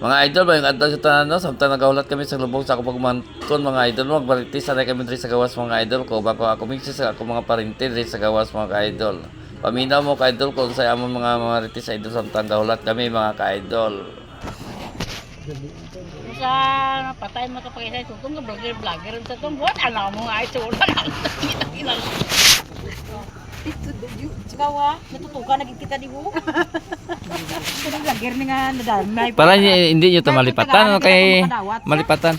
Mga idol, may adto sa tanan no, samtang nagaulat kami sa lubong sa akong pagmanton mga idol, magbalitis sanay kami diri sa gawas mga idol ko, bako ako mixes sa ako mga parinti diri sa gawas mga idol. Paminaw mo ka idol kung sa amon mga marites idol samtang gaulat kami mga ka-idol. Sa patay mo kapag isa tutong ka vlogger sa tong buwan ana mo nga ito wala na Kawa, natutukan naging kita di mo. Pero vlogger ni nga nadamay. Para hindi nyo ito malipatan kay malipatan.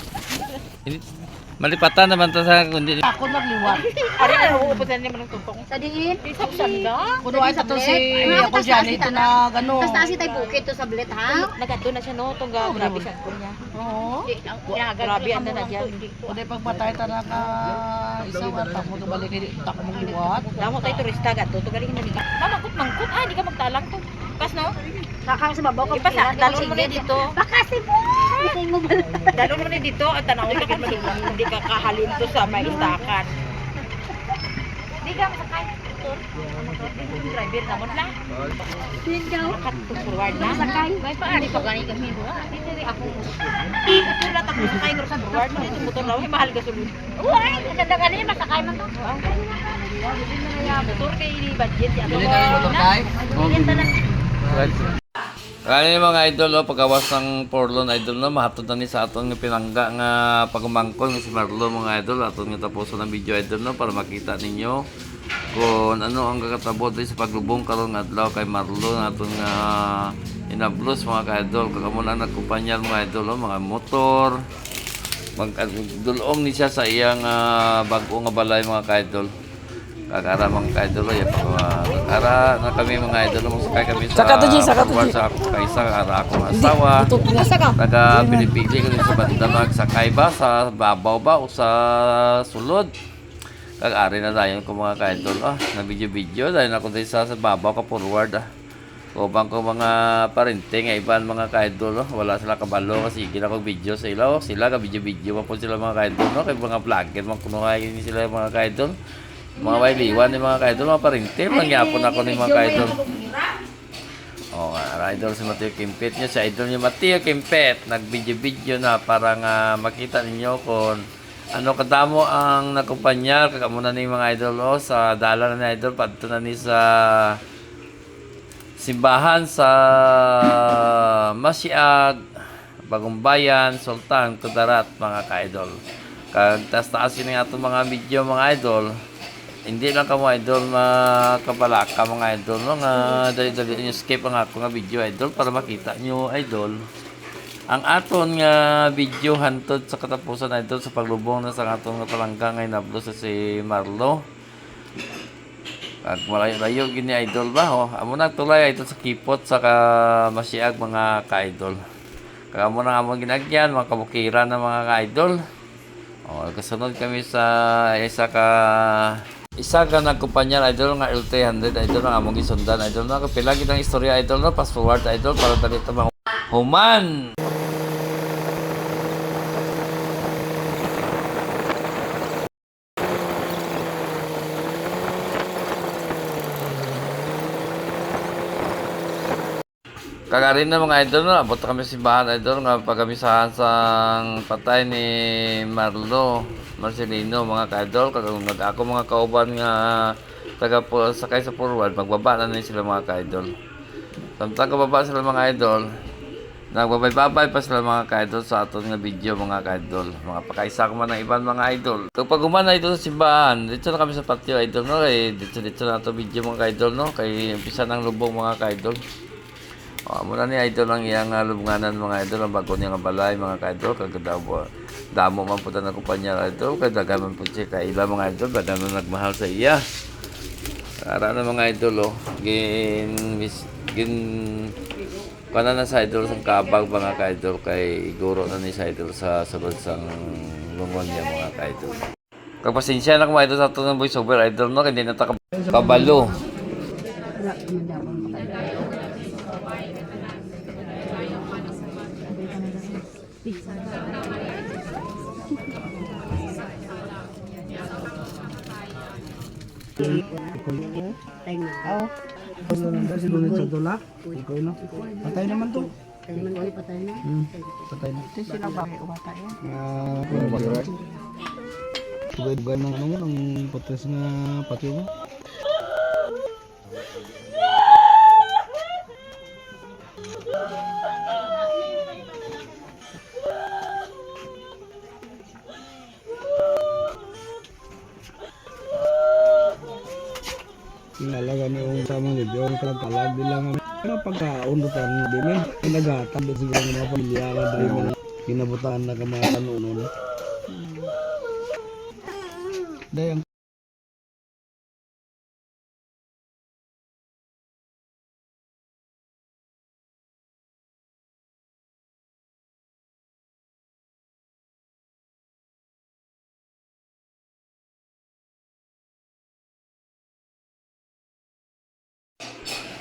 Malipatan naman to sa kundi Ako magliwat. Ari na uubutan niya man ng tumpong. Sa diin? Sa sanda. Kuno ay sa to si ako diyan ito na gano. Basta si tay bukid to sa blet ha. Nagato na siya no tong grabe sa ko niya. Oo. Grabe anda na diyan. Kundi pagbatay ta na ka isa wata mo to balik ni ta ko mangliwat. Damo tay turista gato to galing na dito. Mangkot ah di ka magtalang to. Pas no? Sakang sa babaw ko. Ipasa dalon mo ni dito. Bakasi po. Hindi mo bala. Dalon mo ni dito at tanawin ka hindi ka kahalin to sa may istakan. Di ka masakay. Driver naman lang. Din daw. Katong forward na. Sakay. May paari pa gani kami do. Dito rin ako. Itulat ako sakay ko sa forward mo dito motor raw mahal ka sulod. Uy, maganda gani masakay man to. Motor kay budget ya. Dili na motor kay. Bilhin ta lang. Kani mga idol o pagawas ng Porlon idol no mahatod na ni sa aton nga pinangga nga pagumangkon nga si Marlo mga idol aton nga tapuson ng video idol no para makita ninyo kung ano ang kakatabo sa paglubong karon nga adlaw kay Marlo aton nga inablos mga idol kamo na nagkumpanyar mga idol no mga motor magdulong ni siya sa iyang bag-o nga balay mga idol. Kakara mga ka-idol ya kakara na kami mga idol mo sakay kami sa ako kaysa ara akong asawa taga pinipili ko din sa banda magsakay ba sa babaw ba o sa sulod kag-ari na dayon ko mga ka-idol na video dahil ako din sa babaw ka forward kubang ko mga parente nga iban mga ka-idol wala sila kabalo kasi gila ko video sa ilaw sila ka video pa po sila mga ka-idol kay mga vlogger mga kunuhay sila mga ka-idol mga wailiwan ni mga ka-idol, mga parinti, mangyapon ako ni mga ka-idol. O nga, idol si Mateo Kimpet nyo, si idol ni Mateo Kimpet, nag-video-video na para nga makita ninyo kung ano kadamo ang nakumpanyar, kakamuna ni mga idol sa dala na idol, padto na ni sa simbahan sa Masiag, Bagong Bayan, Sultan, Kudarat, mga ka-idol. Kag taas-taas yun nga itong mga video mga idol, hindi lang ka mga idol makabalaka mga idol no nga dali-dali nyo skip ang ako nga video idol para makita nyo idol ang aton nga video hantod sa katapusan idol sa paglubong na sa aton nga palangga nga inablo sa si Marlo at malayo-layo gini idol ba amo na tulay idol sa kipot sa Masiag mga ka-idol kaya amo na among ginagyan mga kabukiran ng mga ka-idol kasunod kami sa isa ka nagkumpanya idol nga LT100 idol nga among gisundan idol na kapila gid ang istorya idol no fast forward idol para dali ta human kagarin na mga idol no abot kami simbahan idol nga pagamisahan sang patay ni Marcelino mga ka-idol kag ako mga kauban nga taga po sakay sa forward magbaba na sila mga ka-idol samtang kababa sila mga idol nagbabay-babay pa sila mga ka-idol sa aton nga video mga ka-idol mga pakaisa ko man ng iban mga idol kapag umana idol sa simbahan dito na kami sa patio idol no kay dito na ato video mga ka-idol no kay umpisa ng lubong mga ka-idol muna ni idol ang iyang lubnganan mga idol ang bago niya nga balay mga ka-idol kagadaw damo man po na kumpanya idol kay dagaman po siya kaila mga idol baga na nagmahal sa iya para na mga idol kana na sa idol sa kabag mga ka-idol kay guro na ni sa idol sa sulod sang lungon niya mga ka-idol kapasensya na mga idol sa ito ng voice over idol no hindi na kabalo Patay naman to. Patay na. Ito sila ba kayo umata yan? Tugay ng ano mo, ng potes nga patio mo. Inalaga ni yung sama ni Diyon kalagkalag bilang ano pagkaundutan di man pinagatan din siguro ng mga pamilya na diri man kinabutan na kamatan uno. Dayang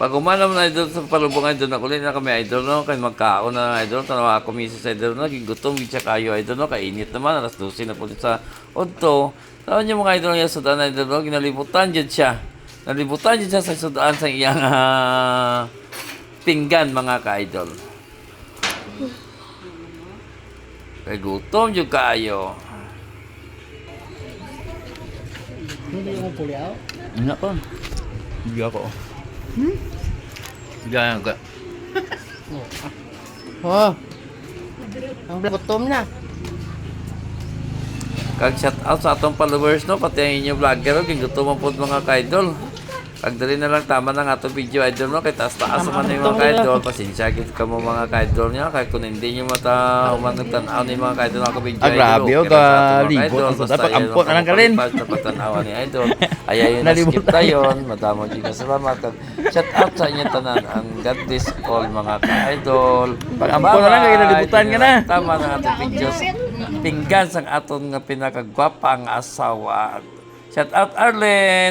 Pag umanam na idol sa palubong idol na kulay na kami idol no, kay magkaon na idol, tanawa ako misis idol no, gigutom gitsa kayo idol no, kainit naman, alas 12 na po sa Odto. Tawon niyo mga idol niya sudan idol no, ginalibutan dyan siya. Nalibutan dyan siya sa sudan sa iyang pinggan mga ka-idol. Kay gutom dyan kayo. Hindi yung puliaw? Ano pa? Hindi ako. Gaya ka. Oh. Ang gutom na. Kag shout out sa atong followers no, pati ang inyong vlogger no, gutom po mga ka-idol. Kag dali na lang tama ng atong video idol no, kay taas-taas man yung mga ka-idol. Pasensya gid ka mo mga ka-idol niya, kay kung hindi niyo mata humanagtan-aw ni mga ka-idol ako video. grabe, okay ka lang sa atong mga libot. ka-idol. Ang Basta dapat yun ampon na lang ka rin. Pagtanawa ni idol. Ayayon na skip tayon. Madamo di ka salamat. Kag shout out sa inyo tanan. Ang God bless all mga ka-idol. Pag-ampon na lang, kaya nalibutan ka na. Tama na atong videos. Pinggan sang aton nga pinakagwapa ang asawa. Shout out Arlen.